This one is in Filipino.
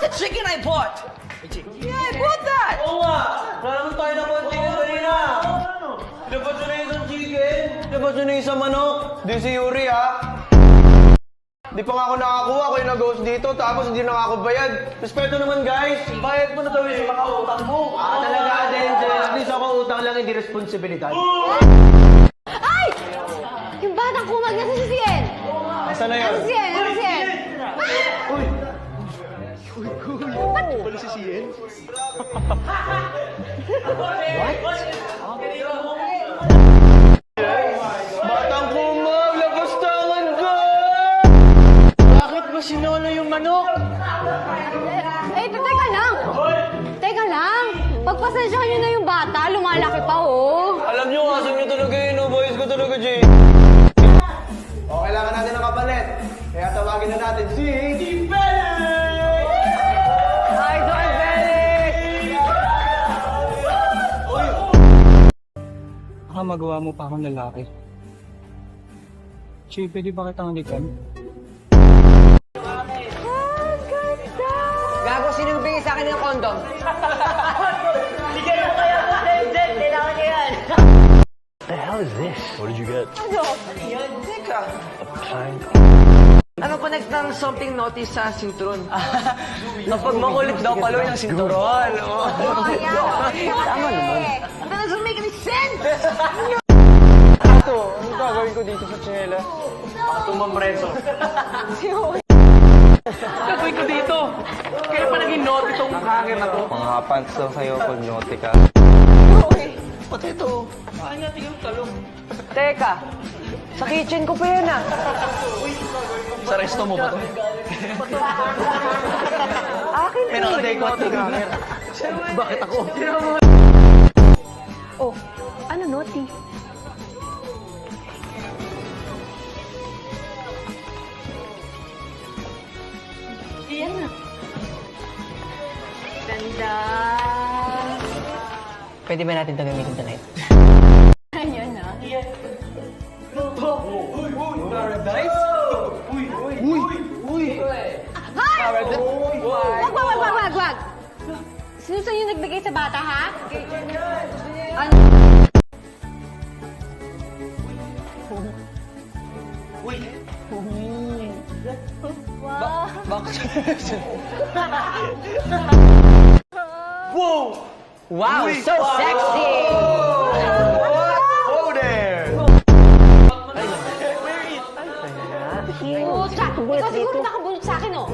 the chicken I bought? Yeah, I bought that. Oo nga! Wala naman tayo na chicken kanina! Dapat yun na isang chicken! Dapat yun na isang manok! Di si Yuri ha! Di pa nga ako nakakuha, ako yung nag-host dito, tapos hindi na ako bayad. Respeto naman guys! Bayad mo na daw yung mga utang mo! Talaga, Denzel. At least ako utang lang, hindi responsibilidad. Ay! Yung batang kumag na si Ciel! Saan na yun? Ano si Ciel? Ano si Ciel? Uy! Wala si Ciel? Batang kumag! Labas tangan ka! Bakit ba sinolo yung manok? Eh, teka lang! Teka lang! Pagpasensyahan nyo na yung bata, lumalaki pa, oh! Alam nyo, aso nyo talaga yun, oh. Boys ko talaga, Jay. O, kailangan natin ng kapalit. Kaya tawagin na natin si... Felix! Hi, Don Felix! Baka magawa mo pa akong lalaki. Che, pwede ba kitang halikan? Gago, sino yung bigay sa akin ng condom? Teka. Ano connect ng something naughty sa sinturon? Kapag makulit daw palo yung sinturon. Oh. Tama naman. That doesn't make any sense! Ito, ano gagawin ko dito sa tsinela? Tumampreso. Gagawin ko dito. Kaya pa naging naughty tong hanger na to. Mga pants daw sa'yo pag naughty ka. Pati ito. Saan natin yung talong? Teka, sa kitchen ko pa yan ah. Sa resto mo ba to? Akin May nakadeko at hanger. Bakit ako? Oh, ano naughty? Iyan na. Ganda. Pwede ba natin ito gamitin tonight? Ayan na. Paradise? Uy! Wag! Sino sa inyo nagbigay sa bata, ha? Ano? Wow! Wow, so sexy! Oh there! Pucha! Ikaw siguro nakabulot sa akin, oh.